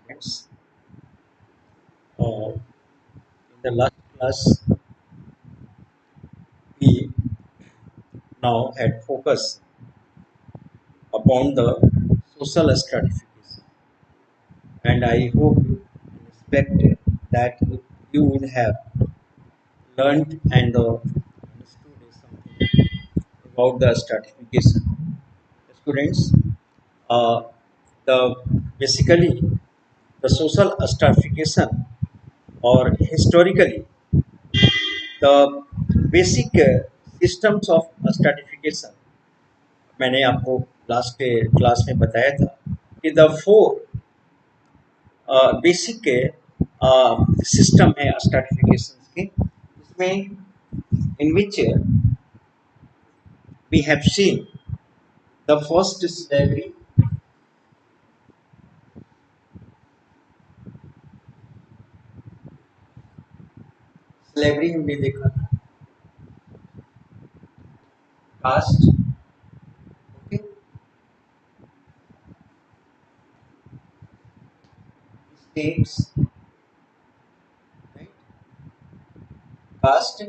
students. In the last class, we now had focus upon the social stratification, and I hope and expect that you would have learned and understood something about the stratification. Students, uh, the basically the social stratification or historically the basic systems of stratification मैंने आपको last के class में बताया था कि the four basic system है stratification के इसमें in which we have seen the first slavery हमने देखा था caste okay status right caste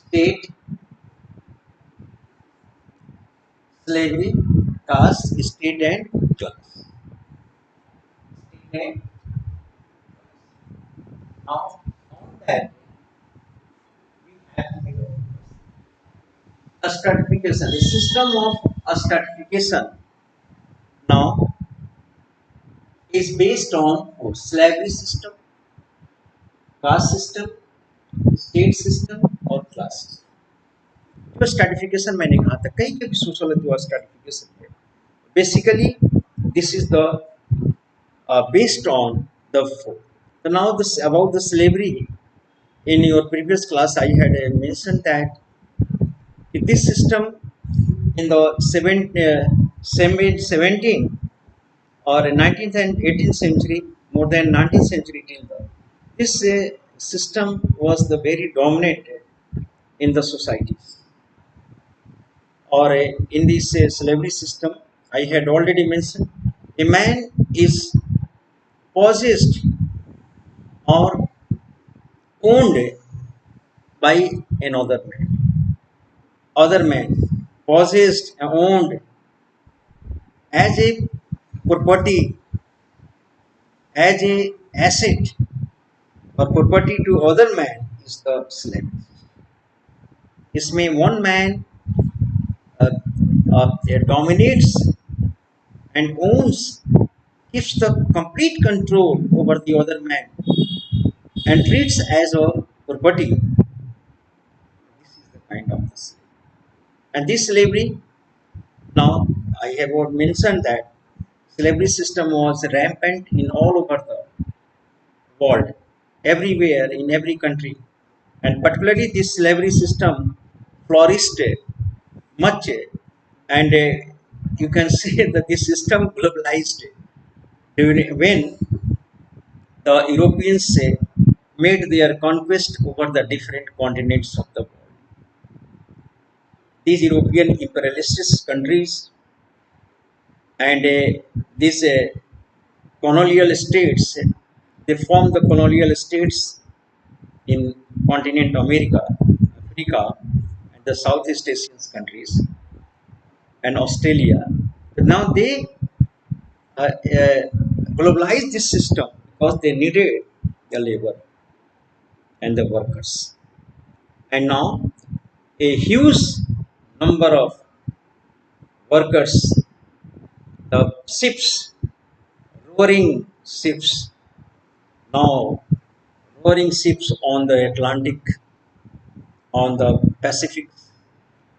state slavery caste state and class state and now on that we have a stratification, a system of a stratification now is based on slavery system, caste system, state system और class system. तो stratification मैंने कहा था कहीं के भी sociology और stratification है. Basically, this is the based on the four. So now this about the slavery. In your previous class, I had mentioned that this system in the 17 or 19th and 18th century, more than 19th century till the this system was the very dominant in the societies. Or in this slavery system, I had already mentioned a man is possessed or owned by another man. Other man possessed and owned as a property, as a asset or property to other man is the slave. इसमें one man uh, dominates and owns, gives the complete control over the other man and treats as a property. This is the kind of the slave. And this slavery, now I have mentioned that slavery system was rampant in all over the world, everywhere in every country, and particularly this slavery system flourished much, and you can say that this system globalized during when the Europeans made their conquest over the different continents of the world. These European imperialist countries and these colonial states, they form the colonial states in continent America, Africa, and the Southeast Asian countries, and Australia. Now they globalized this system because they needed the labor and the workers. And now a huge number of workers, the ships, roaring ships, now roaring ships on the Atlantic, on the Pacific,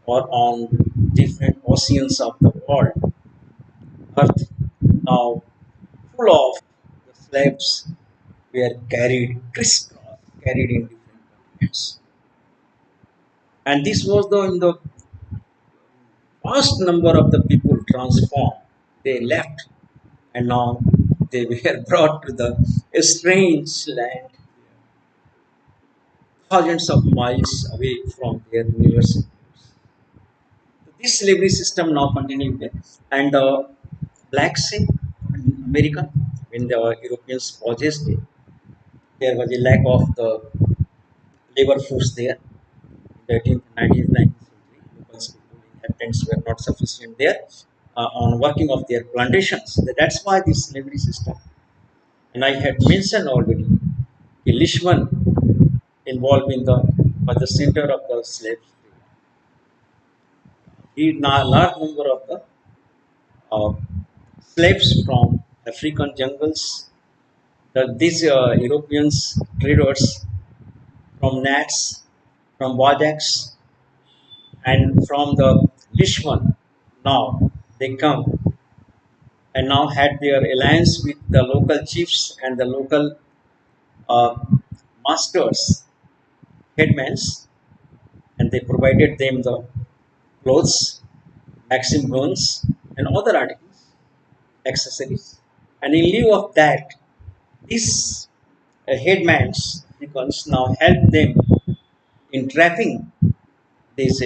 or on different oceans of the world, Earth now full of the slaves were carried crisscross, carried in different continents. And this was the in the vast number of the people transformed. They left and now they were brought to the strange land thousands of miles away from their universities. This slavery system now continued there. And the blacks in America when the Europeans possessed it, there was a lack of the labor force there. In the 18th, 19th, 19th century, local people, inhabitants were not sufficient there on working of their plantations. That's why this slavery system. And I had mentioned already, Lishman involved in the was the center of the slave trade. He large number of the uh, slaves from African jungles. These Europeans traders from Nats, from Wajaks, and from the Lishman. Now they come and now had their alliance with the local chiefs and the local uh, masters, headmans, and they provided them the clothes, maxim guns, and other articles, accessories. And in lieu of that, these headmans becomes now help them in trapping these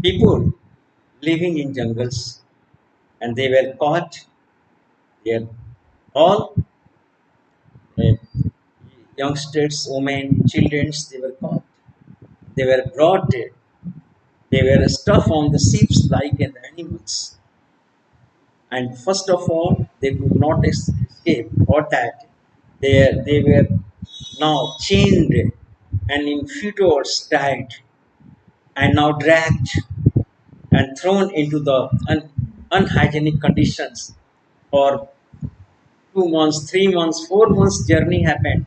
people living in jungles, and they were caught. They are all uh, youngsters, women, children. They were caught. They were brought. They were stuffed on the ships like an animals. And first of all, they could not escape, or that they were now chained and in fetters tied and now dragged and thrown into the unhygienic conditions for 2 months, 3 months, 4 months journey happened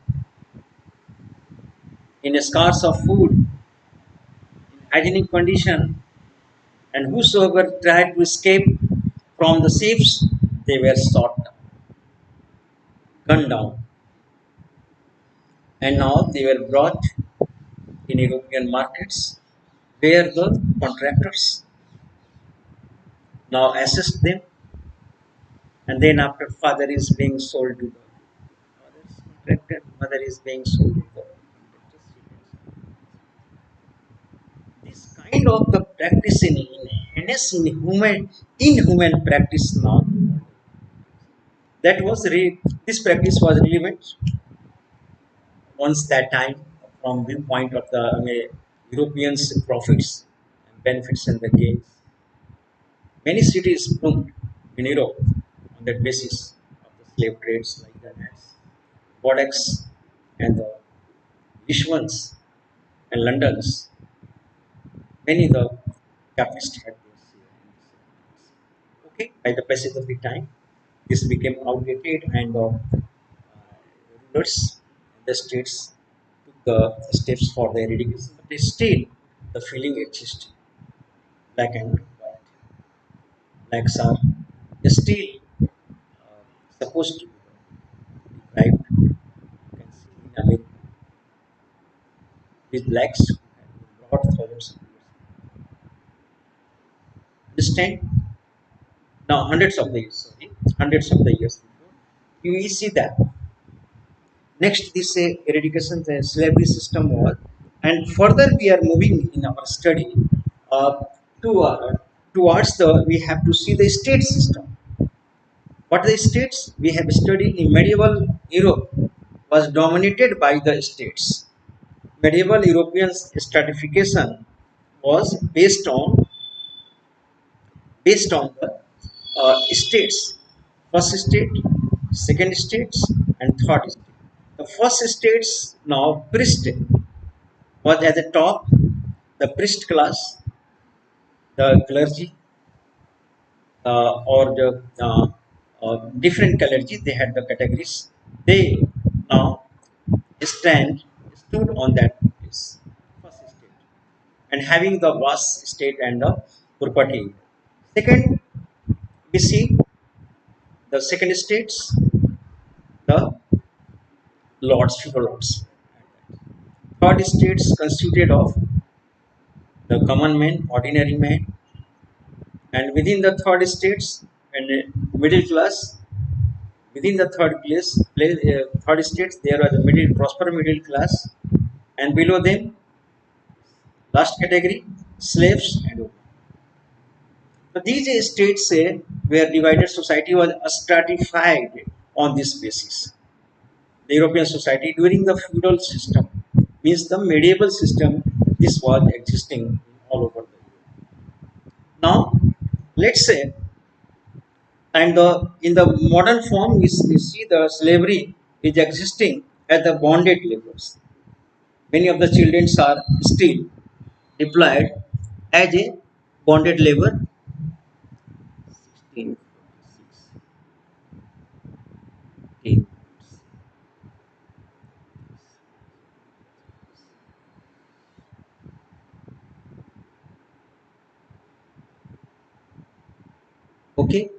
in a scarce of food, in hygienic condition, and whosoever tried to escape from the ships, they were shot down, gunned down, and now they were brought in European markets where the contractors now assist them, and then after father is being sold to the mother's contractor, mother is being sold to the contractors. This kind of the practice in heinous inhuman practice now. This practice was relevant once that time from viewpoint of the Europeans' profits and benefits and the gains. Many cities bloomed in Europe on that basis of the slave trades like the Nats, Bodaks, and the Ishwans and Londons. Many the capitalists had their say in this. Okay, by the passage of the time, this became outdated and rulers in the states took the steps for the eradication. But still, the feeling exists. Black and white, blacks are still supposed to be deprived. You can see in America, these blacks who have been brought thousands of years. Understand? Now, hundreds of the years before, you will see that. Next, this eradication the slavery system was, and further we are moving in our study uh, to, towards the we have to see the state system. What the states we have studied in medieval Europe was dominated by the states. Medieval European stratification was based on the states. First state, second states, and third state. The first states now priest was at the top, the priest class, the clergy, or the different clergy. They had the categories. They now stand stood on that place, first state, and having the vast estate and the property. Second, we see the second states, the lords, feudal lords. Third states constituted of the common man, ordinary man, and within the third states and middle class. Within the third states, there was a prosper middle class, and below them, last category, slaves and women. So these states were divided. Society was stratified on this basis. The European society during the feudal system, means the medieval system, this was existing all over the world. Now, let's say, and in the modern form, we see the slavery is existing at the bonded labors. Many of the children are still deployed as a bonded labor. 16, 16. Okay.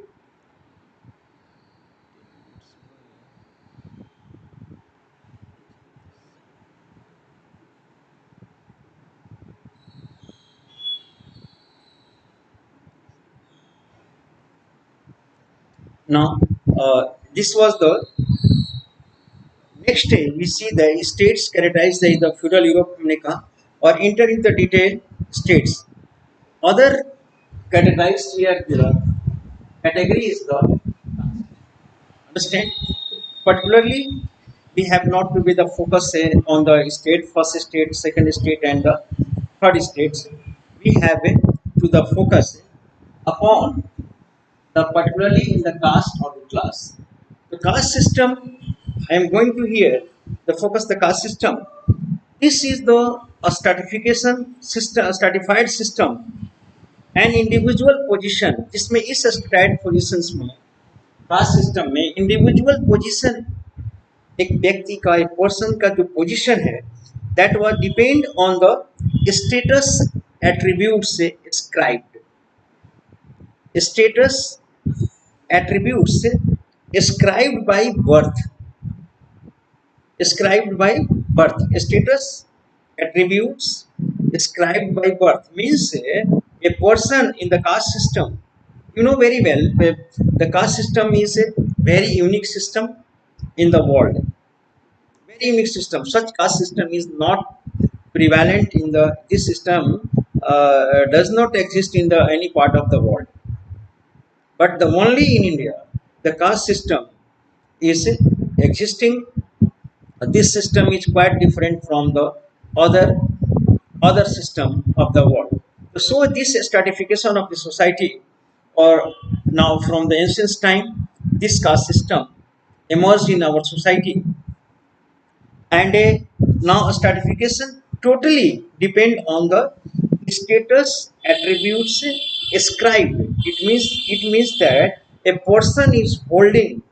Now, this was the next day. We see the states characterized by the feudal Europe or entering the detailed states. Other categorized here the category is the understand. Particularly, we have not to be the focus on the state, first state, second state, and the third states. We have to the focus upon the particularly in the caste or the class. The caste system, I am going to here the focus the caste system. This is the a stratification system, a stratified system, an individual position. इसमें इस stratified positions में caste system में individual position, एक व्यक्ति का एक person का जो पोजीशन है that was depend on the status attribute ascribed, status attribute ascribed by birth, scribed by birth, status attributes described by birth means a person in the caste system, you know very well, the caste system is a very unique system in the world, very unique system. Such caste system is not prevalent in the this system, does not exist in the any part of the world, but the only in India the caste system is existing. This system is quite different from the other system of the world. So this stratification of the society, or now from the ancient time, this caste system emerged in our society, and now stratification totally depend on the status attributes ascribed. It means that a person is holding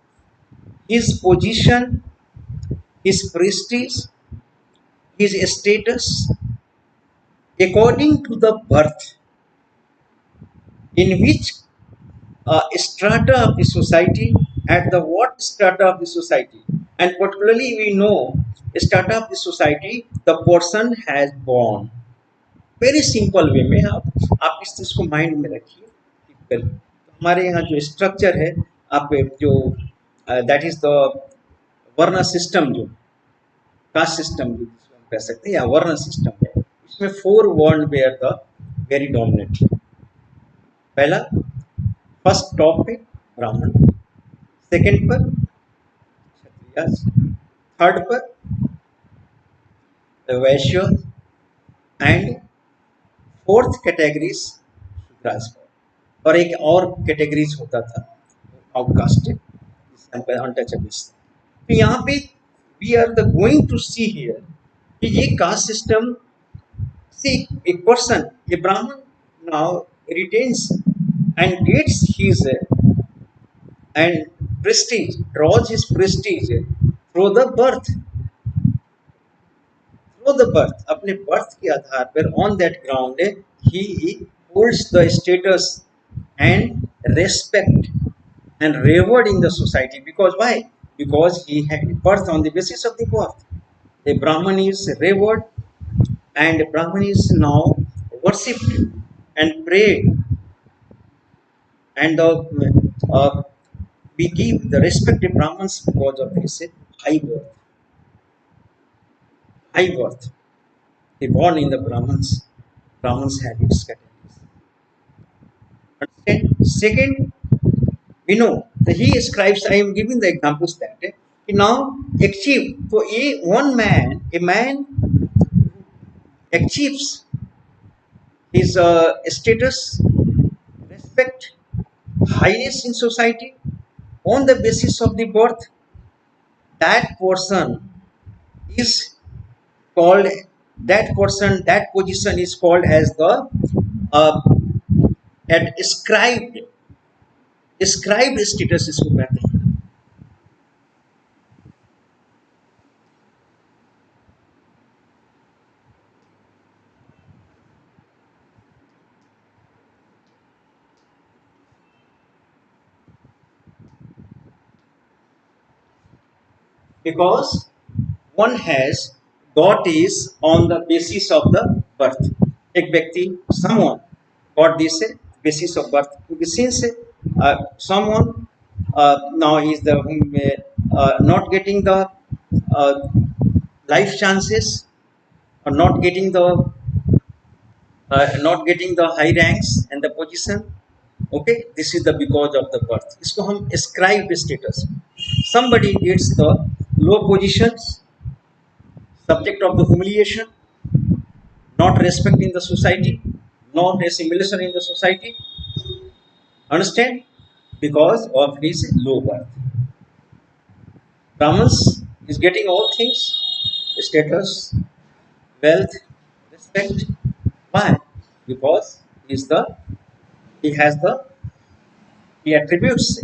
his position, his prestige, his status according to the birth in which strata of the society, at the what strata of the society, and particularly we know strata of the society the person has born. Very simple way में आप इस चीज़ को mind में रखिए typically. हमारे यहाँ जो structure है, आप जो दैट इज द वर्ण सिस्टम, जो कास्ट सिस्टम जो हम कह सकते हैं या वर्ण सिस्टम है, इसमें 4 वर्ण वेयर द वेरी डोमिनेंट। पहला फर्स्ट टॉप पे ब्राह्मण, सेकंड पर क्षत्रिय, थर्ड पर वैश्य, एंड फोर्थ कैटेगरीज शूद्रास, और एक और कैटेगरीज होता था आउटकास्ट, अनटचेबल्स। तो यहाँ पे we are the going to see here कि ये कास्ट सिस्टम से एक person, a Brahmin now retains and gets his and prestige, draws his prestige through the birth, अपने बर्थ के आधार पर on that ground he holds the status and respect and reward in the society. Because why? Because he had birth on the basis of the birth. The Brahman is revered, and Brahman is now worshipped and prayed, and we give the respect to Brahmins because of his high birth. High birth. They born in the Brahmins. Brahmins have its categories. Understand? Second, we know he ascribes, I am giving the examples that he now achieve for a man achieves his status, respect, highness in society on the basis of the birth. That person is called, that position is called as the uh, ascribed status इसको कहते हैं. Because one has got is on the basis of the birth. एक व्यक्ति someone got this basis of birth. Since someone now is the not getting the uh, life chances, or not getting the high ranks and the position. Okay, this is the because of the birth. इसको हम ascribe status. Somebody gets the low positions, subject of the humiliation, not respect in the society, not assimilation in the society. Understand? Because of his low birth. Brahmins is getting all things, status, wealth, respect. Why? Because he has the he attributes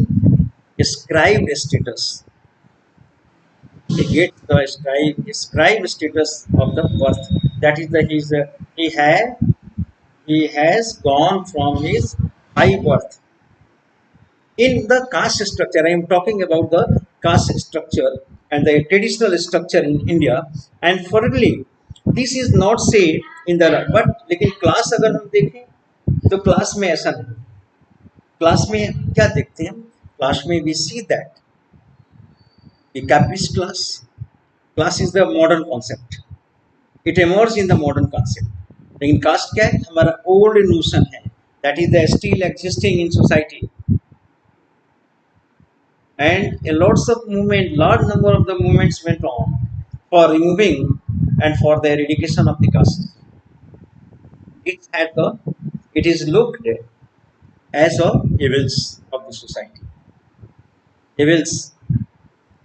ascribed status. He gets the ascribed status of the birth. That is the his he has gone from his high birth. In the caste structure, I am talking about the caste structure and the traditional structure in India. And furtherly, this is not said in the but लेकिन class अगर हम देखें तो class में ऐसा नहीं. Class में क्या देखते हैं? क्लास में we see that the capitalist class is the modern concept. It emerged in the modern concept. लेकिन कास्ट क्या है? हमारा ओल्ड नोशन है. That is the still existing in society. And a large number of the movements went on for removing and for the eradication of the caste. It is looked as a evils of the society, evils,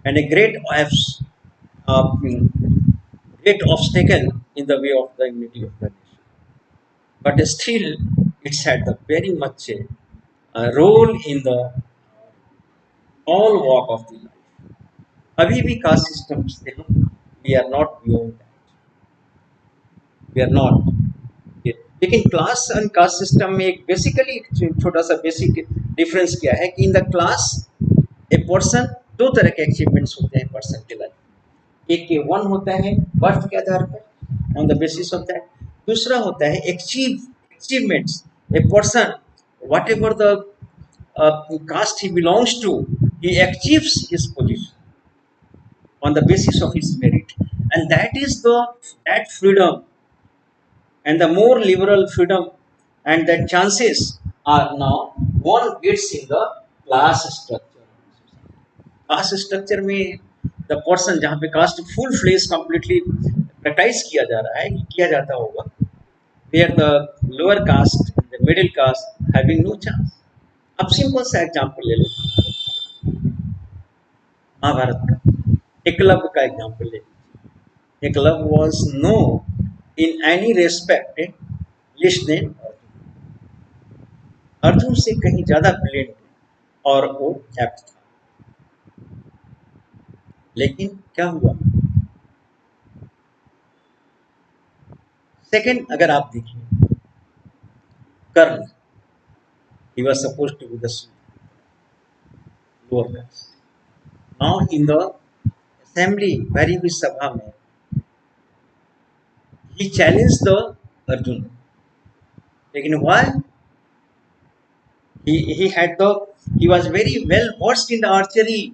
and a uh, great obstacle in the way of the unity of the nation. But still, it's had the very much a role in the all walk of the life. अभी भी caste systems देखो, we are not beyond that, we are not. लेकिन class and caste system में एक basically छोटा सा basic difference क्या है कि इन द क्लास ए पर्सन दो तरह के अचीवमेंट्स होते हैं पर्सन के लाइफ. एक के वन होता है बर्थ के आधार पर on the basis of that. दूसरा होता है achievements. A person what ever the caste he belongs to, he achieves his position on the basis of his merit, and that freedom and the more liberal freedom and the chances are now one gets in the class structure. Class structure में the person जहाँ पे caste full fledged completely practice किया जा रहा है, किया जाता होगा, where the lower caste, the middle caste having no chance. अब सिंपल सा एग्जाम्पल ले लो महाभारत का. एकलव्य का एग्जाम्पल ले लीजिए. Eklavya was no in any respect list then Arjun से कहीं ज्यादा ब्रिलियंट और वो एप्ट था. लेकिन क्या हुआ? सेकंड अगर आप देखिए, कर्ण, he was supposed to be the lower caste. Now in the assembly, very big sabha में, he challenged the Arjun. लेकिन why? He was very well versed in the archery,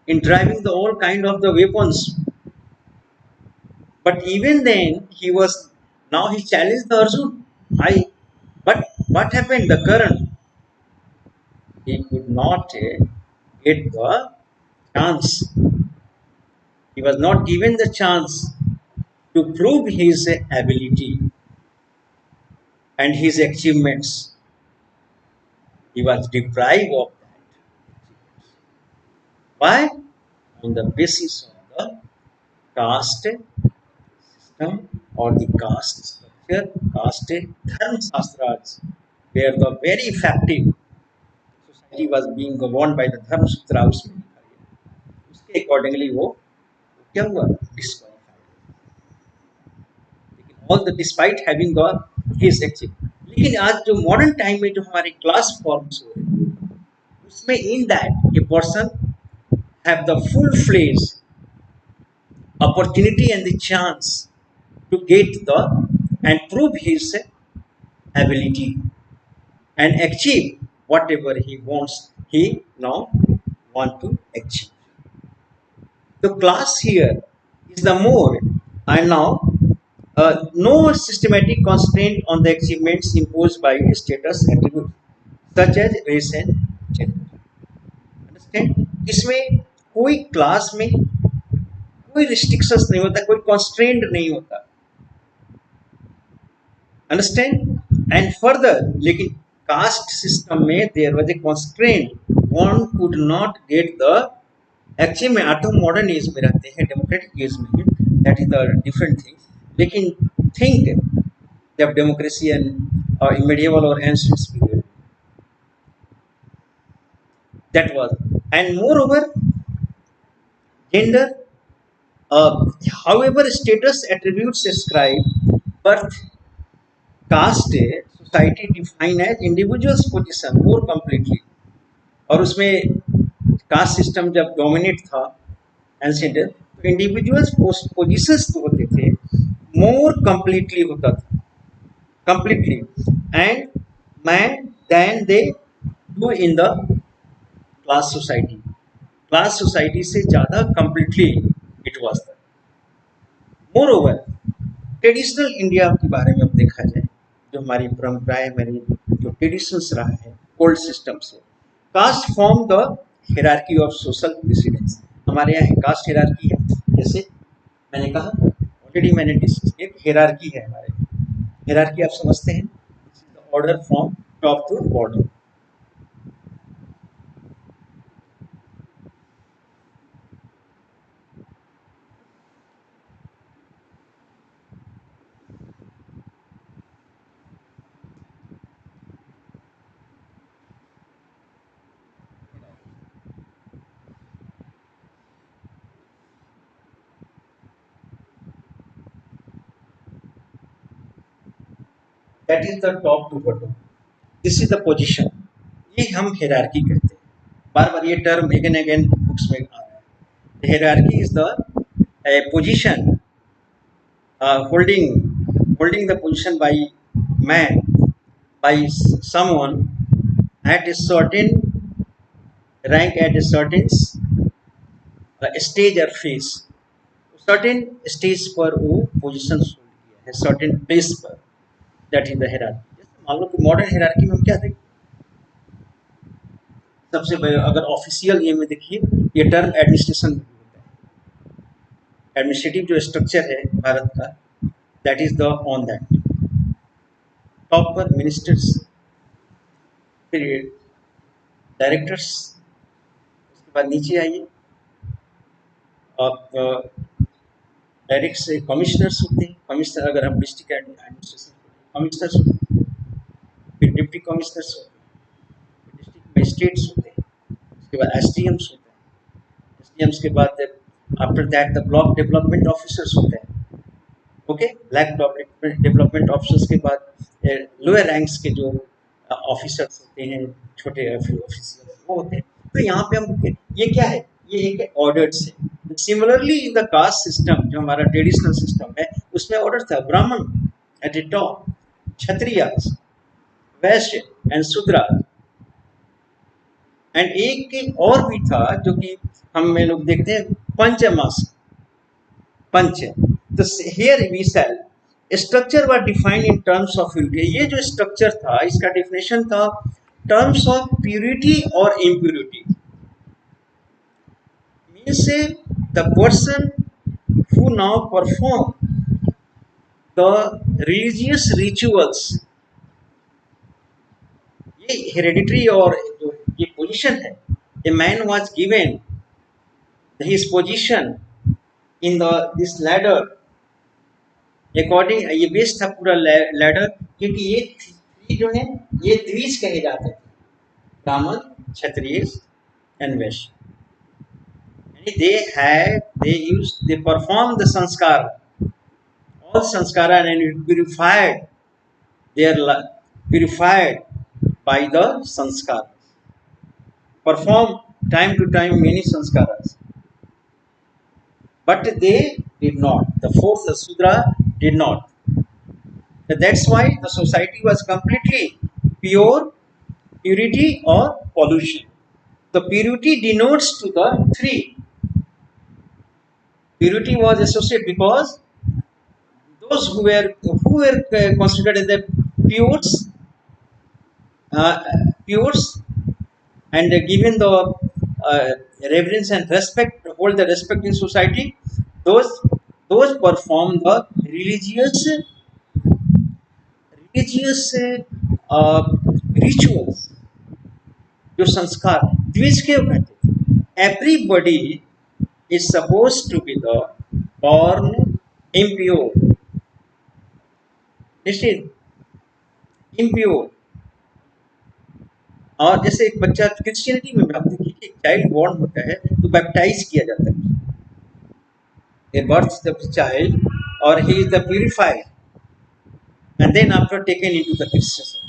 in driving the all kind of the weapons. But even then, he challenged the Arjun. But what happened? The Karan, he could not get the chance. He was not given the chance to prove his ability and his achievements. He was deprived of that. Why? On the basis of the caste system or the caste structure, caste dharma shastras, where the very effective society was being governed by the dharma sutra उसमें लिखा गया उसके accordingly वो क्या हुआ disqualified लेकिन all the despite having the his achieve लेकिन आज जो मॉडर्न टाइम में जो हमारे क्लास फॉर्म्स हो रहे हैं उसमें in that a person have the full fledge opportunity and the chance to get the and prove his ability and achieve whatever he wants he now want to achieve. The class here is the more and now no systematic constraint on the achievements imposed by status attributes such as race and gender. Understand? इसमें कोई class में कोई restrictions नहीं होता कोई constraint नहीं होता understand and further लेकिन कास्ट सिस्टम में there was a constraint one could not get the actually में आज हम मॉडर्न एज में रहते हैं डेमोक्रेटिक एज में that is the different thing लेकिन थिंक जब democracy and medieval or ancient period that was and moreover gender however status attributes ascribed birth caste society define as individual's position more completely और उसमें caste system जब dominate था ancient तो individuals positions जो होते थे more completely होता था completely and man then they do in the class society से ज़्यादा completely it was the moreover traditional India के बारे में अब देखा जाए जो हमारी परंपराएं हमारी जो ट्रेडिशंस रहा है ओल्ड सिस्टम से caste form the hierarchy of social precedence हमारे यहाँ कास्ट हायरार्की है जैसे मैंने कहा ऑलरेडी मैंने डिस्कस किया हायरार्की है हमारे हायरार्की आप समझते हैं order from top to bottom that is the top to bottom this is the position ये हम हायरार्की कहते हैं बार बार ये टर्म अगेन अगेन बुक्स में आ रहा है hierarchy is the position holding the position by man by someone at a certain rank at a certain stage or phase certain stage पर वो पोजीशन होल्ड किया है certain place पर that is the hierarchy जैसे मान लो कि modern hierarchy में हम क्या देखते सबसे पहले अगर ऑफिशियल ये में देखिए ये टर्म एडमिनिस्ट्रेशन में होता है एडमिनिस्ट्रेटिव जो स्ट्रक्चर है भारत का that is the on that top पर मिनिस्टर्स फिर डायरेक्टर्स उसके बाद नीचे आइए आप डायरेक्ट से कमिश्नर्स होते हैं कमिश्नर अगर हम डिस्ट्रिक्ट एडमिनिस्ट्रेशन कमिश्नर्स होते हैं फिर डिप्टी कमिश्नर्स होते हैं डिस्ट्रिक्ट मजिस्ट्रेट्स होते हैं उसके बाद एसडीएम्स होते हैं एसडीएम्स के बाद after that the block development officers होते हैं ओके ब्लैक डेवलपमेंट ऑफिसर्स के बाद लोअर रैंक्स के जो ऑफिसर्स होते हैं छोटे ऑफिसर्स वो होते हैं तो यहाँ पे हम ये क्या है ये एक ऑर्डर है similarly in the caste system जो हमारा ट्रेडिशनल सिस्टम है उसमें ऑर्डर था ब्राह्मण at the top Kshatriya Vysya and शूद्र एंड एक और भी था जो कि हम लोग देखते हैं पंचमास पंच तो here we cell structure were defined in terms of unity ये जो स्ट्रक्चर था इसका डेफिनेशन था terms of purity or impurity. Means the person who now perform the religious rituals, ये हेरेडिटरी और जो ये पोजीशन है, a man was given his position in the this ladder according, ये बेस था पूरा लैडर, क्योंकि ये थ्री जो है ये द्विज कहे जाते थे, ब्राह्मण, क्षत्रिय and Vysya. They performed the sanskar, all sanskara, and it purified, they are purified by the sanskar, perform time to time many sanskaras, but they did not, the fourth Sudra did not. That's why the society was completely pure, purity or pollution. The purity denotes to the three. Purity was associated because those who were considered as the pures and given the reverence and respect, hold the respect in society, those perform the religious rituals, जो संस्कार द्विज के कहते थे. Everybody is supposed to be the born impure. निश्चित impure. और जैसे एक बच्चा क्रिश्चियनिटी में आप देखिए, एक चाइल्ड बॉर्न होता है तो बैप्टाइज किया जाता है. A birth the child or he is the purified and then after taken into the Christianism.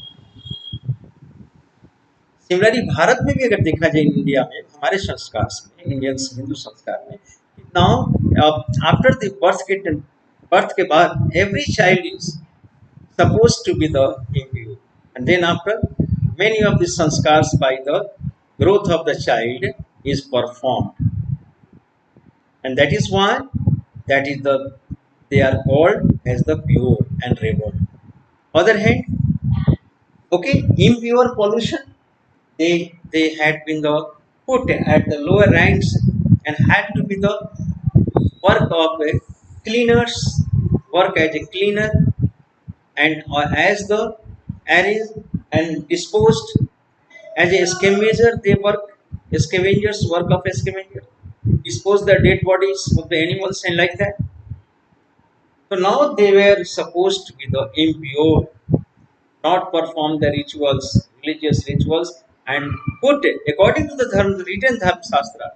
Similarly Bharat में भी अगर देखा जाए, इंडिया में हमारे संस्कार में, इंडियन हिंदू संस्कार में, नाउ आफ्टर द बर्थ के बाद every child is supposed to be the impure, and then after many of the sanskars by the growth of the child is performed, and that is why they are called as the pure and reborn. Other hand, okay, impure pollution, they had been put at the lower ranks and had to be the work of cleaners, work as a cleaner, and as the arranged and disposed as a scavenger. They work scavengers, work of a scavenger, dispose the dead bodies of the animals and like that. So now they were supposed to be the impure, not perform the rituals, religious rituals, and put according to the written Dharma Shastra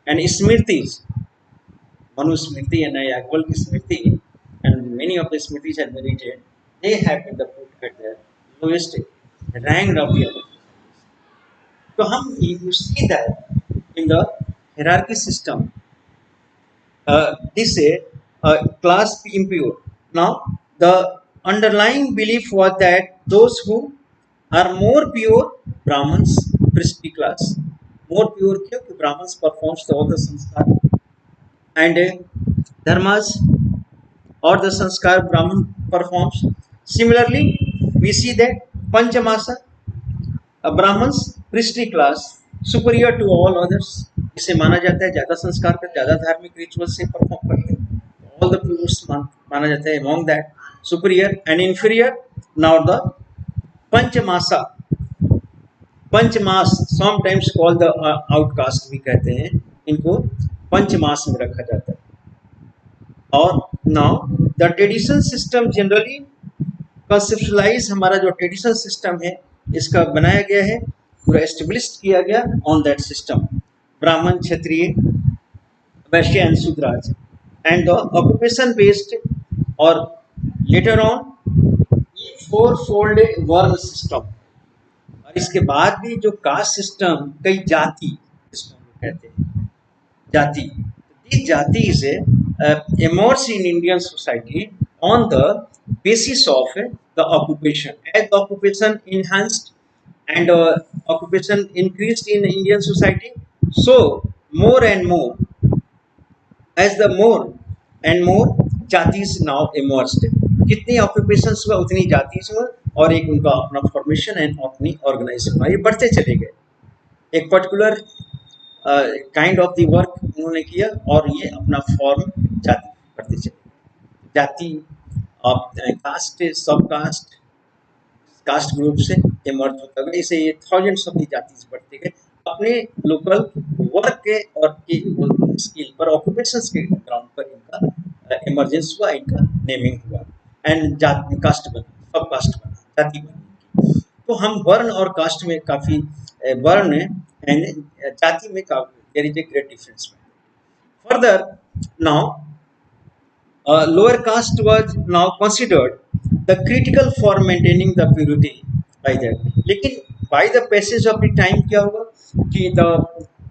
and Smritis, Manu Smriti and Yagbal Smriti, and many of the Smritis have been written, they have been put at the lowest rank of the other. So you see that in the hierarchy system, this class impure. Now the underlying belief was that those who are more pure, Brahmins, priestly class, more pure क्योंकि Brahmins performs all the sanskar, and dharmas or the sanskar Brahmin performs. Similarly, we see that Panchamasa, Brahmins, priestly class, superior to all others. इसे माना जाता है ज़्यादा संस्कार कर, ज़्यादा धार्मिक रिचुअल से परफॉर्म करते हैं. All the pures माना जाता है among that superior and inferior. Now the Panchamasa, panchamas sometimes called the outcast भी कहते हैं, इनको पंचमास में रखा जाता है. और now the tradition system generally conceptualize, हमारा जो tradition system है इसका बनाया गया है, पूरा established किया गया on that system, ब्राह्मण, क्षत्रिय, वैश्य and Shudras, and the occupation based और later on ये four-fold वर्ण system. और इसके बाद भी जो कास्ट सिस्टम, कई जाति जिसको हम कहते हैं जाति, these जातिज emerged in Indian society on the basis of the occupation. As the occupation enhanced and occupation increased in Indian society, so more and more, as the more and more जातिज now emerged. जितनी occupations हुआ उतनी जातिज हुआ, और एक उनका अपना formation and अपनी organisation, ये बढ़ते चले गए। एक particular kind of the work उन्होंने किया और ये अपना फॉर्म जाति करते चले। जाति ऑफ कास्ट, सब कास्ट, कास्ट ग्रुप से इमर्ज होता गया, इसे ये थाउजेंड्स ऑफ दी जाति बढ़ते गए अपने लोकल वर्क के और की स्किल पर, ऑक्यूपेशंस के ग्राउंड पर इनका इमरजेंस हुआ, इनका नेमिंग हुआ एंड जाति कास्ट बना, सब कास्ट बना, जाति बनी। तो हम वर्ण और कास्ट में काफ़ी वर्ण एंड जाति में काफ़ी there is a great difference. Further now lower caste was now considered the critical for maintaining the purity by that. लेकिन by the passage of the time क्या हुआ कि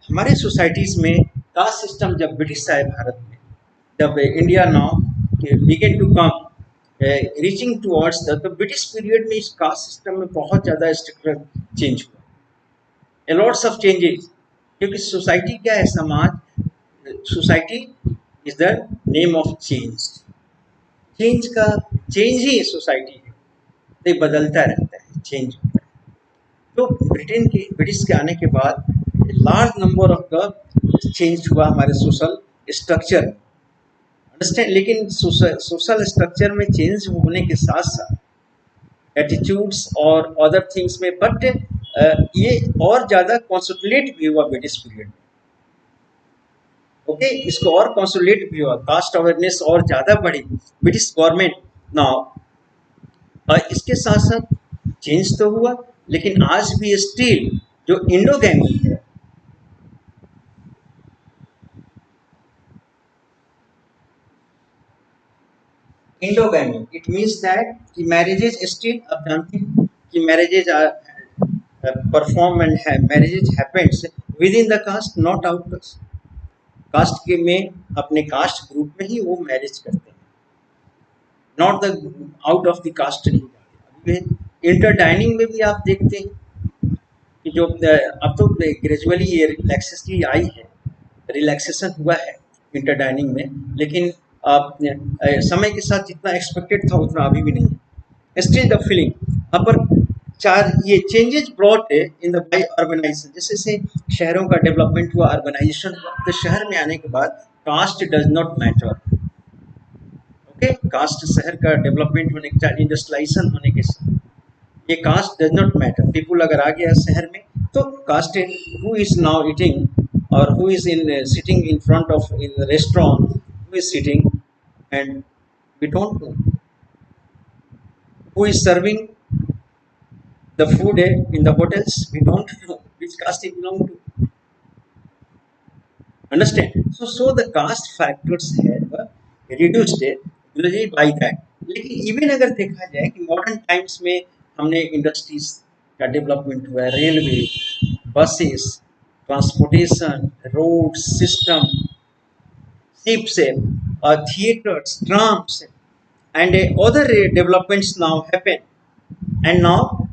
हमारे सोसाइटीज में कास्ट सिस्टम जब ब्रिटिश आए भारत में, जब India now began to come reaching towards the British period में, इस कास्ट सिस्टम में बहुत ज़्यादा स्ट्रक्चर चेंज हुआ, ए लॉट्स ऑफ चेंजेस। क्योंकि सोसाइटी क्या है, समाज, society is the name of change. Change का चेंज ही सोसाइटी है, तो बदलता रहता है, चेंज होता है। तो ब्रिटिश के आने के बाद large number of the change हुआ हमारे सोशल स्ट्रक्चर, अंडरस्टैंड। लेकिन सोशल स्ट्रक्चर में चेंज होने के साथ साथ एटीट्यूड्स और अदर थिंग्स में, बट ये और ज़्यादा कॉन्सोलिडेट भी हुआ ब्रिटिश पीरियड में। ओके, इसको और कंसोलिडेट भी हुआ, कास्ट अवेयरनेस और ज़्यादा बढ़ी ब्रिटिश गवर्नमेंट नाउ। इसके साथ साथ चेंज तो हुआ, लेकिन आज भी स्टिल जो इंडोगैमी है, इंडोगैमी इट मीन्स दैट कि मैरिजेज स्टिल, आप जानते हैं कि marriages perform and marriages happens within the caste, not out caste के में, अपने कास्ट ग्रुप में ही वो मैरिज करते हैं, not the out of the caste नहीं जाते। इंटरडाइनिंग में भी आप देखते हैं कि जो अब तो ग्रेजुअली ये रिलैक्सेशन आई है, रिलैक्सेशन हुआ है इंटरडाइनिंग में, लेकिन समय के साथ जितना एक्सपेक्टेड था उतना अभी भी नहीं है। स्टिल द फीलिंग अपर चार ये changes brought in the by urbanization, जैसे जैसे शहरों का डेवलपमेंट हुआ, अर्बनाइजेशन हुआ, तो शहर में आने के बाद caste does not matter. Okay, caste शहर का डेवलपमेंट होने के साथ, इंडस्ट्रियलाइजेशन होने के साथ, ये caste does not matter. People अगर आ गया शहर में तो caste, who is now eating और who is in sitting in front of in restaurant, who is sitting and we don't know, who is serving the food in the hotels, we don't know which caste it belong to, understand. So the caste factors have reduced really by that. लेकिन even अगर देखा जाए कि modern times में हमने industries का development हुआ है, railway, buses, transportation, road system, ships, theatres, drums and other developments now happen, and now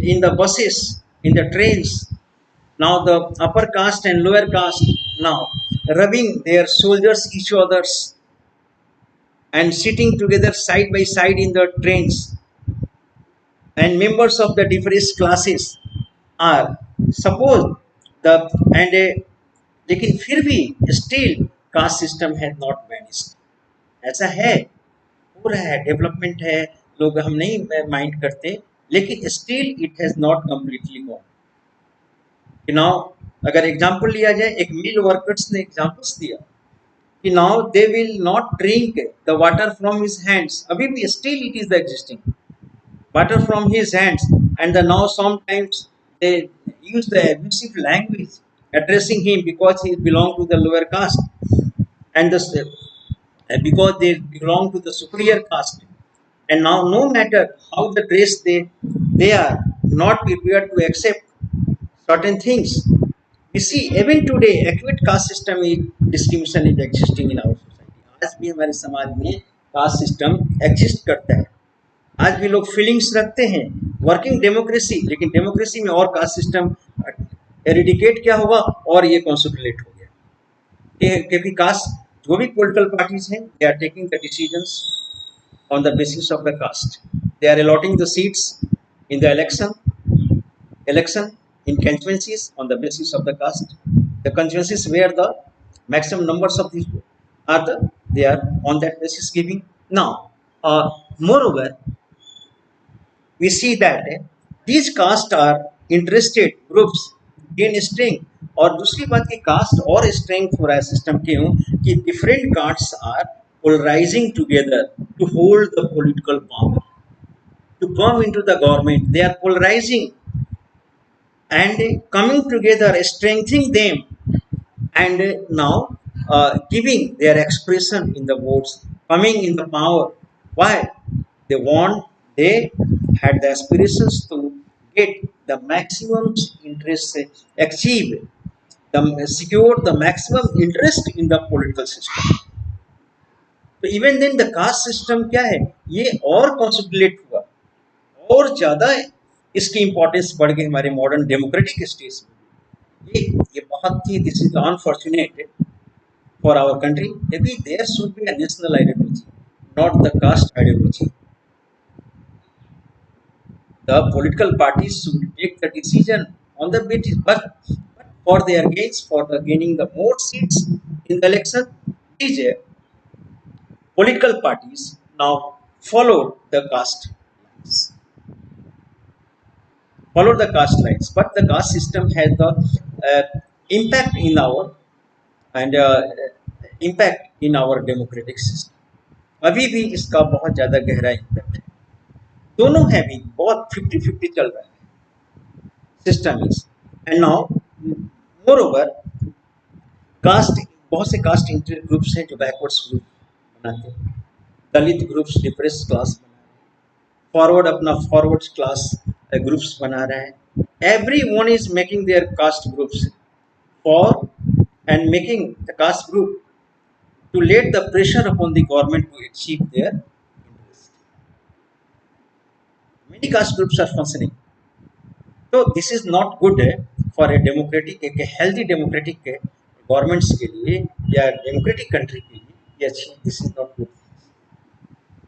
in the buses, in the trains, now the upper caste and lower caste now rubbing their shoulders each others and sitting together side by side in the trains, and members of the different classes are suppose the and लेकिन फिर भी still caste system has not vanished. ऐसा है, हो रहा है, development है, लोग हम नहीं माइंड करते, लेकिन still it has not completely gone. Now अगर एग्जांपल लिया जाए, एक मिल वर्कर्स ने एग्जांपल्स दिया कि now they will not drink the water from his hands, अभी भी still it is the existing water from his hands, and the now sometimes they use the abusive language addressing him because he belong to the lower caste, and because they belong to the superior caste, and now no matter how the dress they are not prepared to accept certain things. You see, even today accurate caste system is discrimination is existing in our society. आज भी हमारे समाज में caste system exist करता है, आज भी लोग फीलिंग्स रखते हैं, वर्किंग डेमोक्रेसी, लेकिन डेमोक्रेसी में और कास्ट सिस्टम एरिडिकेट क्या हुआ और ये कॉन्सोलिडेट हो गया, क्योंकि कास्ट जो भी पॉलिटिकल पार्टीज हैं they are taking the decisions on the basis of the caste. They are allotting the seats in the election in constituencies on the basis of the caste. The constituencies where the maximum numbers of these are they are on that basis giving. Now, moreover, we see that these caste are interested groups gain strength. और दूसरी बात की cast और strength हो रहा है system क्यों कि different castes are polarizing together to hold the political power, to come into the government. They are polarizing and coming together, strengthening them, and now giving their expression in the votes, coming in the power. Why? They want, they had the aspirations to get the maximum interest, achieve, secure the maximum interest in the political system. तो even then the caste system क्या है ये और consolidate हुआ और ज़्यादा इसकी importance बढ़ गई हमारे मॉडर्न डेमोक्रेटिक स्टेट्स में। ये बहुत ही this is unfortunate for our country. Maybe there should be a national ideology, not the caste ideology. The political parties should take the decision on the basis, but for their gains, for the gaining the more seats in the election, these political parties now follow the caste lines. Follow the caste lines, but the caste system has the impact in our and impact in our democratic system. अभी भी इसका बहुत ज़्यादा गहरा impact है। दोनों है भी बहुत 50-50 चल रहा है system is. And now moreover caste, बहुत से कास्ट इंटर ग्रुप्स हैं जो बैकवर्ड्स ग्रुप बनाते हैं, दलित ग्रुप्स डिप्रेस क्लास बना रहे हैं, फॉरवर्ड अपना फॉरवर्ड क्लास ग्रुप्स बना रहे हैं। Every one is making their caste groups for and making the caste group to lay the pressure upon the government to achieve their interest. Many caste groups are functioning. So this is not good for a democratic, a healthy democratic governments के लिए या democratic country के लिए ये अच्छी, this is not good.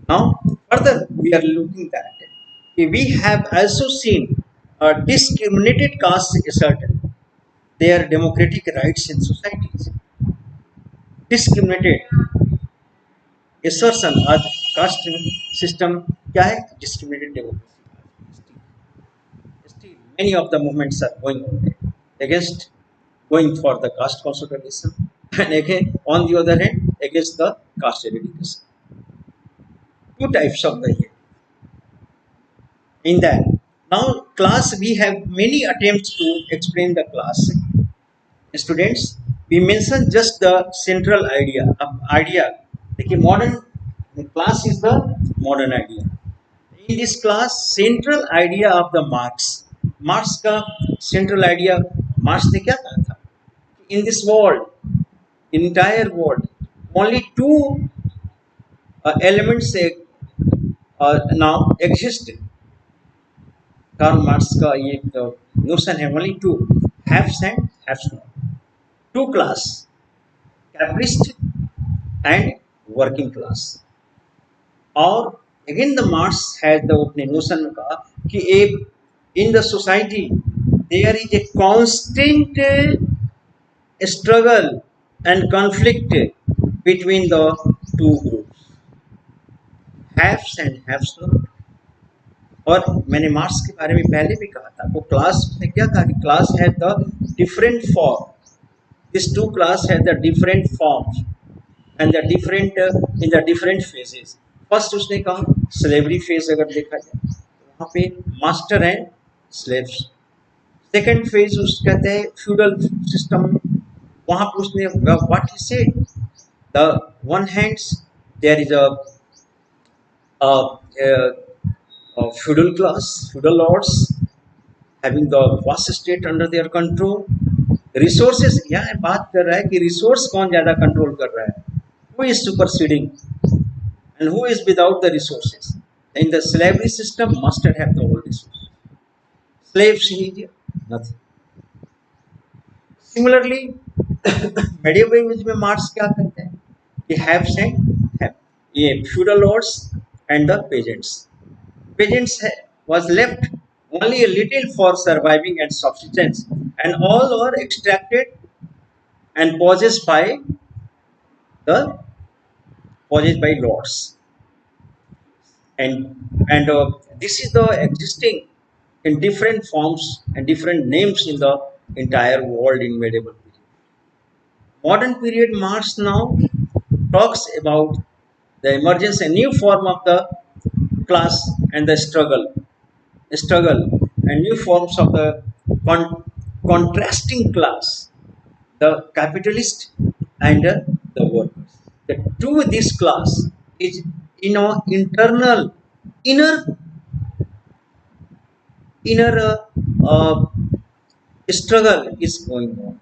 Now further we are looking at we have also seen discriminated castes assert their democratic rights in societies. Discriminated assertion आज cast system क्या है? Discriminated democracy. Still many of the movements are going on against going for the caste consolidation and again on the other hand against the caste eradication. Two types of the here in that. Now class, we have many attempts to explain the class. Students, we mention just the central idea देखिए modern class is the modern idea. In this class central idea of the Marx का central idea, Marx ने क्या कहा था? In this world, entire world, only two elements now exist. Karl Marx का ये notion है, only two, haves and haves not, two class, capitalist and working class. और again the Marx has the अपने notion का कि एक in the society there is a constant struggle and conflict between the two groups, haves and haves not. और मैंने marks के बारे में पहले भी कहा था, वो क्लास ने क्या कहा कि class has the different form, These two classes have the different forms and the different in the different phases. First उसने कहा slavery phase अगर देखा जाए वहाँ पे master and slaves. Second phase उसको कहते हैं feudal system, वहाँ पे उसने what he said, the one hands there is a feudal class, feudal lords having the vast state under their control. Resources, यहाँ बात कर रहा है कि रिसोर्स कौन ज़्यादा कंट्रोल कर रहा है, who is superseding and who is without the resources. In the slavery system master have the whole resources, slaves need nothing. Similarly medieval में मार्क्स क्या कहते हैं कि हैव्स एंड हैव, ये feudal lords and the peasants. Was left only a little for surviving and subsistence, and all were extracted and the possessed by lords. And this is the existing in different forms and different names in the entire world in medieval period. Modern period Marx now talks about the emergence, a new form of the class and the struggle, and new forms of the contrasting class, the capitalist and the workers. The two this class is internal inner inner struggle is going on,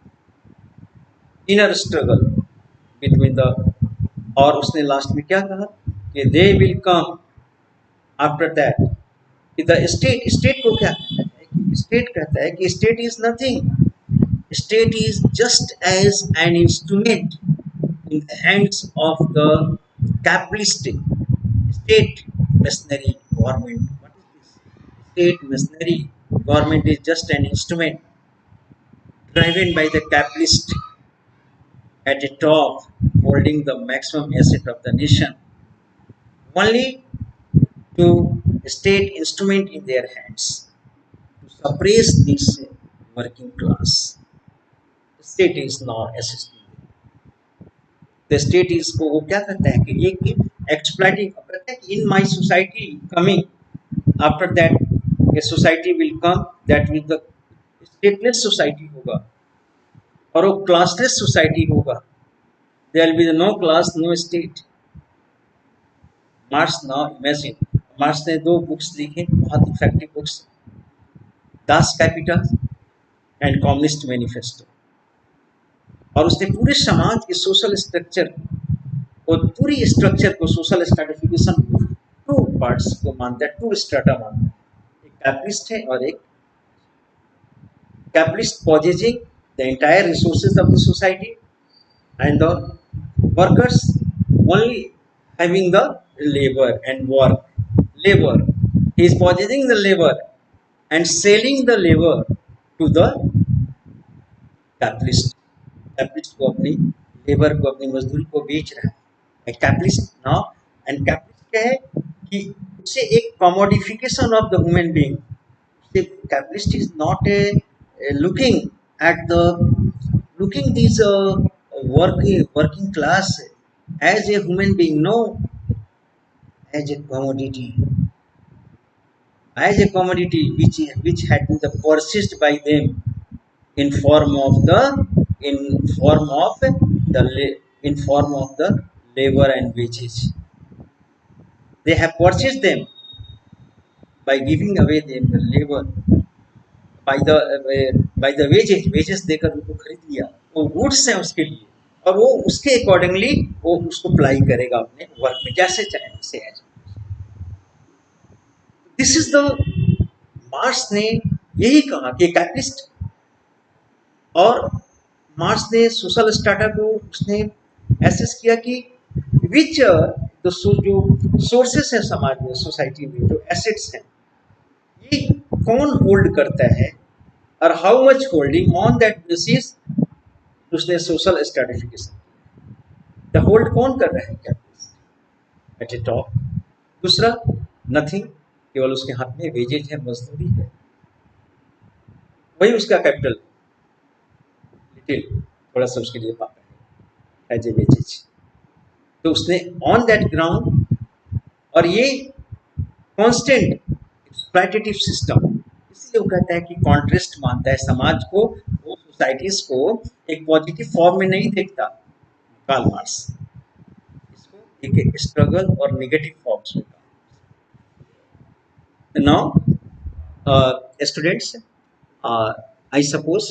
inner struggle between the, और उसने last में क्या कहा कि they will come after that कि the state को क्या कहता है, स्टेट कहता है कि state is nothing, state is just as an instrument in the hands of the capitalistic state machinery government. What is this? State machinery government is just an instrument driven by the capitalist at the top, holding the maximum asset of the nation, only to state instrument in their hands to suppress this working class. The state is not assisting. The state is को वो क्या करता है कि ये exploiting करता है कि in my society coming after that a society will come that with the stateless society होगा और वो classless society होगा. There will be no class, no state. Marks now imagine, marks ने दो बुक्स लिखे, बहुत effective books, Das Kapital and communist manifesto, और उसने पूरे समाज के सोशल स्ट्रक्चर और पूरी स्ट्रक्चर को सोशल स्ट्रेटिफिकेशन टू पार्ट्स को मानता है, टू स्ट्रेटा मानता है, एक कैपिटलिस्ट है और एक capitalist possessing the entire resources of the society and the workers only having the labor and work. Labor, he is possessing the labor and selling the labor to the capitalist. Capitalist को अपनी labour को, अपनी मजदूरी को बेच रहा है capitalist now. And capitalist क्या है कि उसे एक commodification of the human being. Capitalist is not looking at the looking these working class as a human being, no, as a commodity, which had been purchased by them in form of the in form of in form of the labor and wages. They have purchased them by giving away them the labor, by the wages देकर उनको खरीद लिया. वो goods हैं उसके लिए और वो उसके अकॉर्डिंगली वो उसको अप्लाई करेगा अपने वर्क में जैसे चाहे वैसे. दिस इज द मार्क्स ने यही कहा कि कैपिटलिस्ट, और मार्क्स ने सोशल स्टाटा को उसने एसेस किया कि विच जो सोर्सेस है समाज में, सोसाइटी में जो एसेट्स हैं, ये कौन होल्ड करता है और how much holding, on that basis उसने सोशल स्ट्रेटिफिकेशन. द होल्ड कौन कर रहा है कैपिटलिस्ट एट ए टॉप. दूसरा नथिंग, केवल उसके हाथ में वेजेज है, मजदूरी है, वही उसका कैपिटल, लिटिल थोड़ा सा उसके लिए पाता है एज ए वेजेज. तो उसने ऑन दैट ग्राउंड, और ये कांस्टेंट एक्सप्लॉइटेटिव सिस्टम, इसलिए वो कहता है कि कॉन्ट्रास्ट मानता है समाज को, वो सोसाइटीज को एक पॉजिटिव फॉर्म में नहीं देखता कार्ल मार्क्स, इसको एक स्ट्रगल और नेगेटिव फॉर्म्स में. Now students, I suppose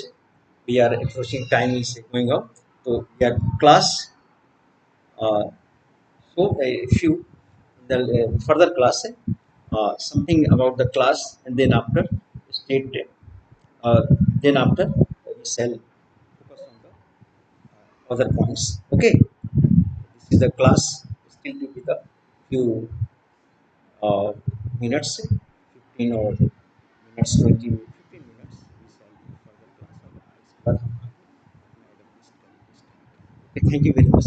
we are approaching, time is going up, so we are class. So if you the further class, something about the class, and then after state, then after we shall focus on the other points. Okay, this is the class. Still to be the few minutes, 15 or minutes, 20, 15 minutes, we shall do further class of ice. Okay, thank you very much.